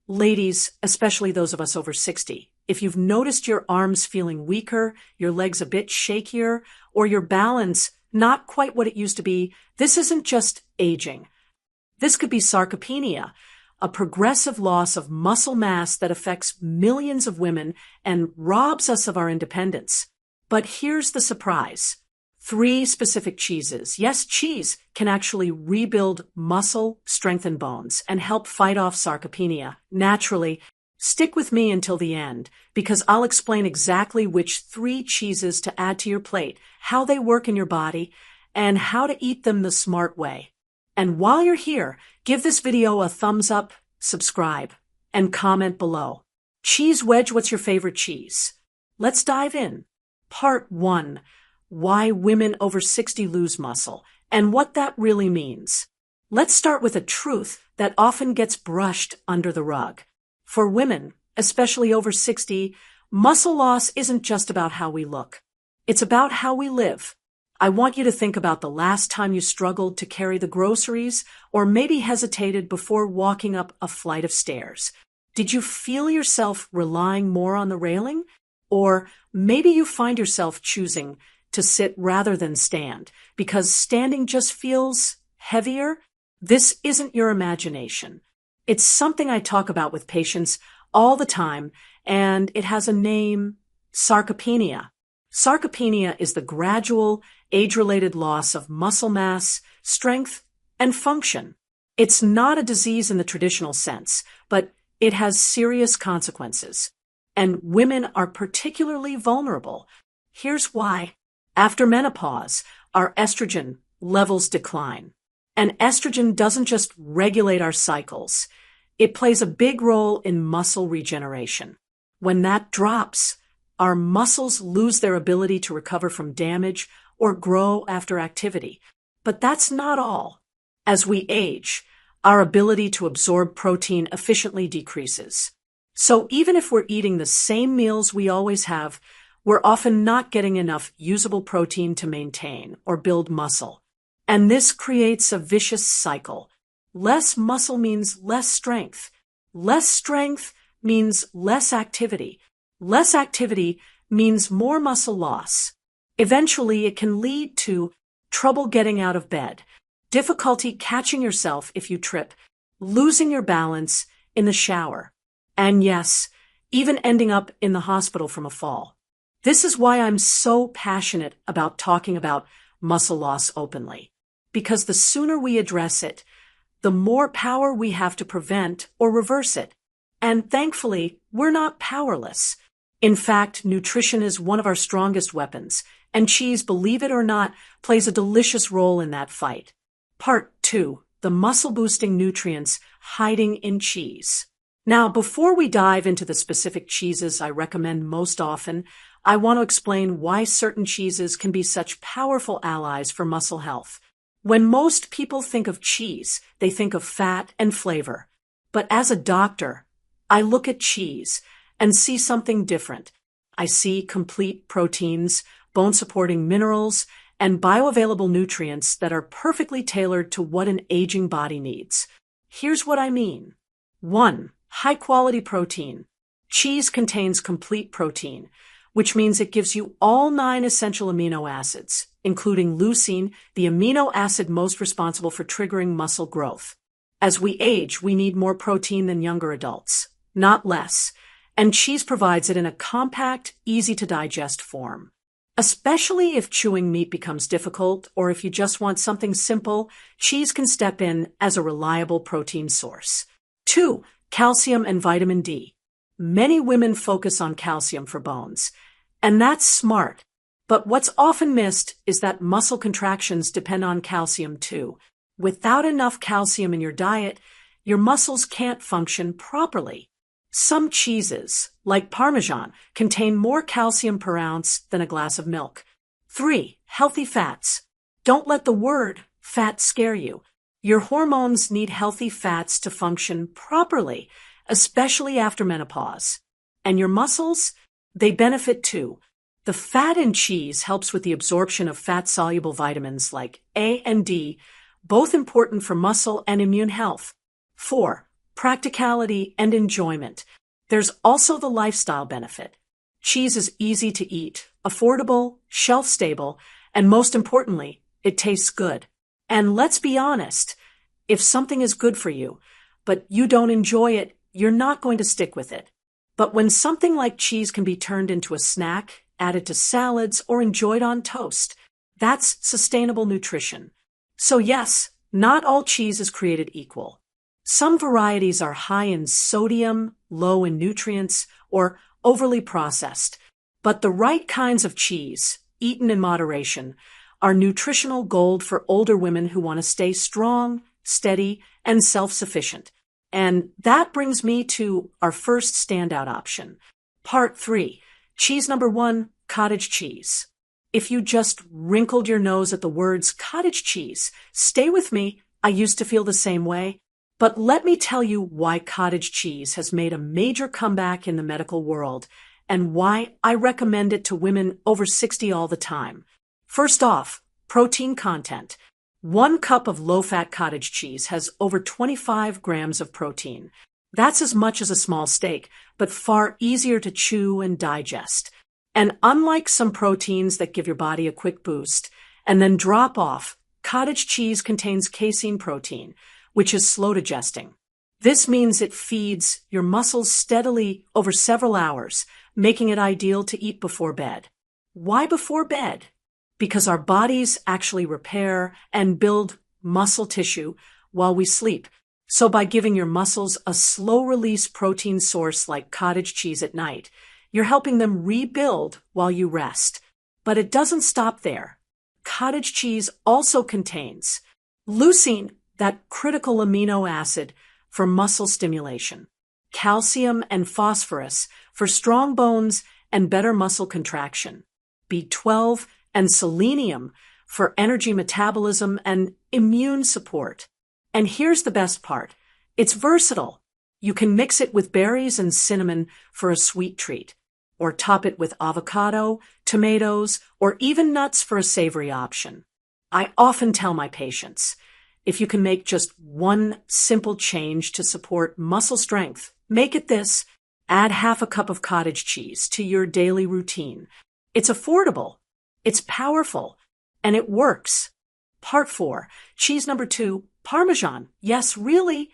Ladies, especially those of us over 60, if you've noticed your arms feeling weaker, your legs a bit shakier, or your balance not quite what it used to be, this isn't just aging. This could be sarcopenia, a progressive loss of muscle mass that affects millions of women and robs us of our independence. But here's the surprise. 3 specific cheeses, yes, cheese, can actually rebuild muscle, strengthen bones, and help fight off sarcopenia naturally. Stick with me until the end, because I'll explain exactly which 3 cheeses to add to your plate, how they work in your body, and how to eat them the smart way. And while you're here, give this video a thumbs up, subscribe, and comment below. Cheese wedge, what's your favorite cheese? Let's dive in. Part 1. Why women over 60 lose muscle, and what that really means. Let's start with a truth that often gets brushed under the rug. For women, especially over 60, muscle loss isn't just about how we look. It's about how we live. I want you to think about the last time you struggled to carry the groceries, or maybe hesitated before walking up a flight of stairs. Did you feel yourself relying more on the railing? Or maybe you find yourself choosing to sit rather than stand, because standing just feels heavier? This isn't your imagination. It's something I talk about with patients all the time, and it has a name: sarcopenia. Sarcopenia is the gradual, age-related loss of muscle mass, strength, and function. It's not a disease in the traditional sense, but it has serious consequences. And women are particularly vulnerable. Here's why. After menopause, our estrogen levels decline. And estrogen doesn't just regulate our cycles. It plays a big role in muscle regeneration. When that drops, our muscles lose their ability to recover from damage or grow after activity. But that's not all. As we age, our ability to absorb protein efficiently decreases. So even if we're eating the same meals we always have, we're often not getting enough usable protein to maintain or build muscle. And this creates a vicious cycle. Less muscle means less strength. Less strength means less activity. Less activity means more muscle loss. Eventually, it can lead to trouble getting out of bed, difficulty catching yourself if you trip, losing your balance in the shower, and yes, even ending up in the hospital from a fall. This is why I'm so passionate about talking about muscle loss openly, because the sooner we address it, the more power we have to prevent or reverse it. And thankfully, we're not powerless. In fact, nutrition is one of our strongest weapons, and cheese, believe it or not, plays a delicious role in that fight. Part 2. The muscle-boosting nutrients hiding in cheese. Now, before we dive into the specific cheeses I recommend most often, I want to explain why certain cheeses can be such powerful allies for muscle health. When most people think of cheese, they think of fat and flavor. But as a doctor, I look at cheese and see something different. I see complete proteins, bone-supporting minerals, and bioavailable nutrients that are perfectly tailored to what an aging body needs. Here's what I mean. 1. High-quality protein. Cheese contains complete protein, which means it gives you all 9 essential amino acids, including leucine, the amino acid most responsible for triggering muscle growth. As we age, we need more protein than younger adults, not less, and cheese provides it in a compact, easy-to-digest form. Especially if chewing meat becomes difficult, or if you just want something simple, cheese can step in as a reliable protein source. 2. Calcium and vitamin D. Many women focus on calcium for bones, and that's smart. But what's often missed is that muscle contractions depend on calcium too. Without enough calcium in your diet, your muscles can't function properly. Some cheeses, like Parmesan, contain more calcium per ounce than a glass of milk. 3. Healthy fats. Don't let the word fat scare you. Your hormones need healthy fats to function properly, especially after menopause. And your muscles? They benefit too. The fat in cheese helps with the absorption of fat-soluble vitamins like A and D, both important for muscle and immune health. 4. practicality, and enjoyment. There's also the lifestyle benefit. Cheese is easy to eat, affordable, shelf-stable, and most importantly, it tastes good. And let's be honest, if something is good for you, but you don't enjoy it, you're not going to stick with it. But when something like cheese can be turned into a snack, added to salads, or enjoyed on toast, that's sustainable nutrition. So yes, not all cheese is created equal. Some varieties are high in sodium, low in nutrients, or overly processed. But the right kinds of cheese, eaten in moderation, are nutritional gold for older women who want to stay strong, steady, and self-sufficient. And that brings me to our first standout option. Part 3. Cheese number 1, cottage cheese. If you just wrinkled your nose at the words cottage cheese, stay with me, I used to feel the same way. But let me tell you why cottage cheese has made a major comeback in the medical world and why I recommend it to women over 60 all the time. First off, protein content. 1 cup of low-fat cottage cheese has over 25 grams of protein. That's as much as a small steak, but far easier to chew and digest. And unlike some proteins that give your body a quick boost and then drop off, cottage cheese contains casein protein, which is slow digesting. This means it feeds your muscles steadily over several hours, making it ideal to eat before bed. Why before bed? Because our bodies actually repair and build muscle tissue while we sleep. So by giving your muscles a slow-release protein source like cottage cheese at night, you're helping them rebuild while you rest. But it doesn't stop there. Cottage cheese also contains leucine, that critical amino acid for muscle stimulation, calcium and phosphorus for strong bones and better muscle contraction, B12 and selenium for energy metabolism and immune support. And here's the best part. It's versatile. You can mix it with berries and cinnamon for a sweet treat, or top it with avocado, tomatoes, or even nuts for a savory option. I often tell my patients, if you can make just one simple change to support muscle strength, make it this. Add half a cup of cottage cheese to your daily routine. It's affordable, it's powerful, and it works. Part 4. Cheese number 2, Parmesan. Yes, really?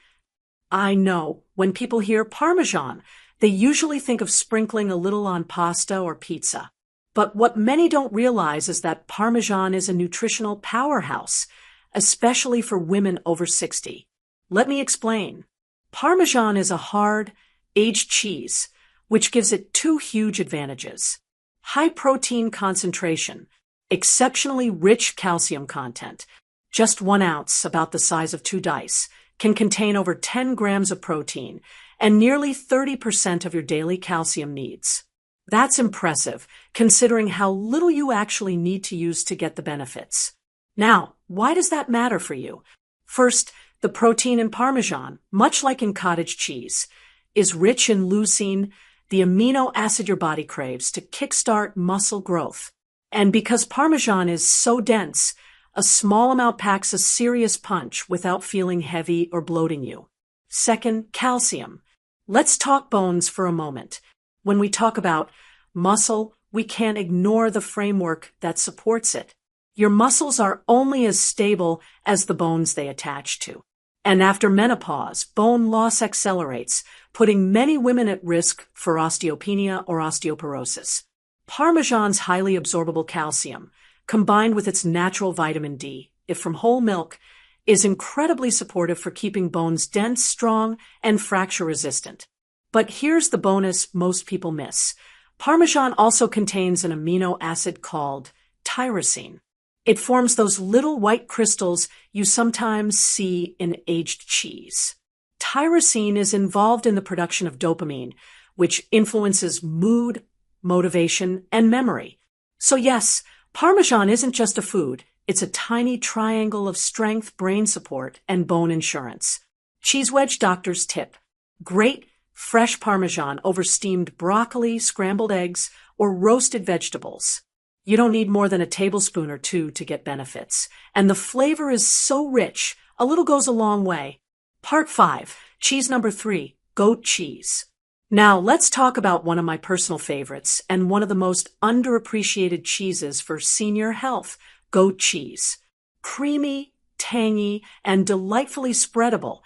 I know, when people hear Parmesan, they usually think of sprinkling a little on pasta or pizza. But what many don't realize is that Parmesan is a nutritional powerhouse, especially for women over 60. Let me explain. Parmesan is a hard, aged cheese, which gives it 2 huge advantages. High protein concentration, exceptionally rich calcium content. Just 1 ounce, about the size of 2 dice, can contain over 10 grams of protein and nearly 30% of your daily calcium needs. That's impressive, considering how little you actually need to use to get the benefits. Now, why does that matter for you? First, the protein in Parmesan, much like in cottage cheese, is rich in leucine, the amino acid your body craves to kickstart muscle growth. And because Parmesan is so dense, a small amount packs a serious punch without feeling heavy or bloating you. Second, calcium. Let's talk bones for a moment. When we talk about muscle, we can't ignore the framework that supports it. Your muscles are only as stable as the bones they attach to. And after menopause, bone loss accelerates, putting many women at risk for osteopenia or osteoporosis. Parmesan's highly absorbable calcium, combined with its natural vitamin D, if from whole milk, is incredibly supportive for keeping bones dense, strong, and fracture-resistant. But here's the bonus most people miss. Parmesan also contains an amino acid called tyrosine. It forms those little white crystals you sometimes see in aged cheese. Tyrosine is involved in the production of dopamine, which influences mood, motivation, and memory. So yes, Parmesan isn't just a food, it's a tiny triangle of strength, brain support, and bone insurance. Cheese wedge doctor's tip. Grate fresh Parmesan over steamed broccoli, scrambled eggs, or roasted vegetables. You don't need more than a tablespoon or 2 to get benefits. And the flavor is so rich, a little goes a long way. Part 5. Cheese number 3, goat cheese. Now let's talk about one of my personal favorites and one of the most underappreciated cheeses for senior health, goat cheese. Creamy, tangy, and delightfully spreadable,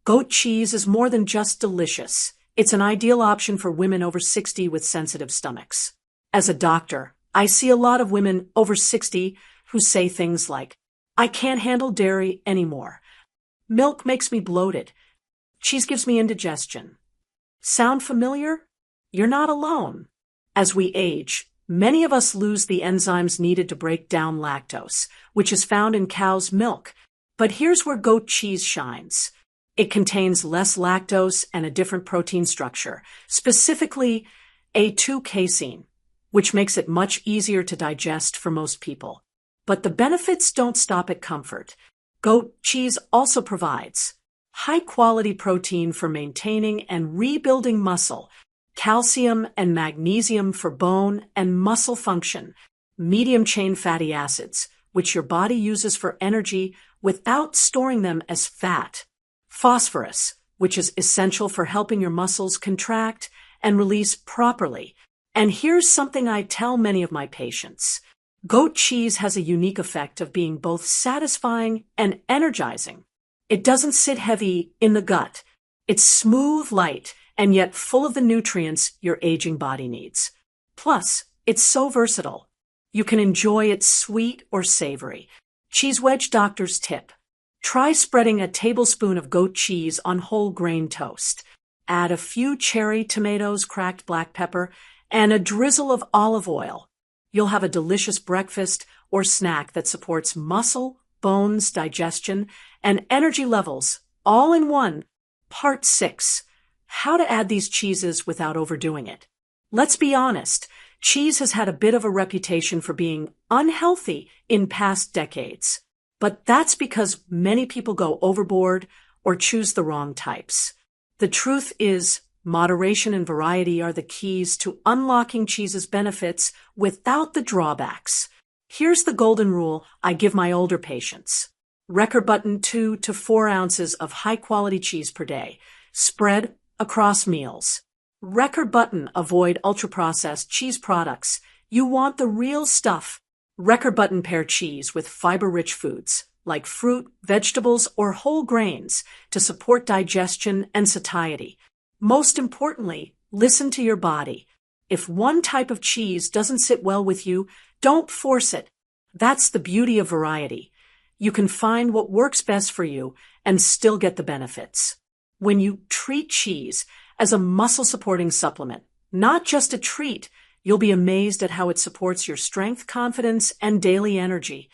goat cheese is more than just delicious. It's an ideal option for women over 60 with sensitive stomachs. As a doctor, I see a lot of women over 60 who say things like, "I can't handle dairy anymore. Milk makes me bloated. Cheese gives me indigestion." Sound familiar? You're not alone. As we age, many of us lose the enzymes needed to break down lactose, which is found in cow's milk. But here's where goat cheese shines. It contains less lactose and a different protein structure, specifically A2-casein, which makes it much easier to digest for most people. But the benefits don't stop at comfort. Goat cheese also provides high-quality protein for maintaining and rebuilding muscle, calcium and magnesium for bone and muscle function, medium-chain fatty acids, which your body uses for energy without storing them as fat, phosphorus, which is essential for helping your muscles contract and release properly. And here's something I tell many of my patients. Goat cheese has a unique effect of being both satisfying and energizing. It doesn't sit heavy in the gut. It's smooth, light, and yet full of the nutrients your aging body needs. Plus, it's so versatile. You can enjoy it sweet or savory. Cheese wedge doctor's tip. Try spreading a tablespoon of goat cheese on whole grain toast. Add a few cherry tomatoes, cracked black pepper, and a drizzle of olive oil. You'll have a delicious breakfast or snack that supports muscle, bones, digestion, and energy levels, all in one. Part 6. How to add these cheeses without overdoing it. Let's be honest, cheese has had a bit of a reputation for being unhealthy in past decades. But that's because many people go overboard or choose the wrong types. The truth is, moderation and variety are the keys to unlocking cheese's benefits without the drawbacks. Here's the golden rule I give my older patients. Record button 2 to 4 ounces of high-quality cheese per day. Spread across meals. Record button avoid ultra-processed cheese products. You want the real stuff. Record button pair cheese with fiber-rich foods like fruit, vegetables, or whole grains to support digestion and satiety. Most importantly, listen to your body. If one type of cheese doesn't sit well with you, don't force it. That's the beauty of variety. You can find what works best for you and still get the benefits. When you treat cheese as a muscle-supporting supplement, not just a treat, you'll be amazed at how it supports your strength, confidence, and daily energy.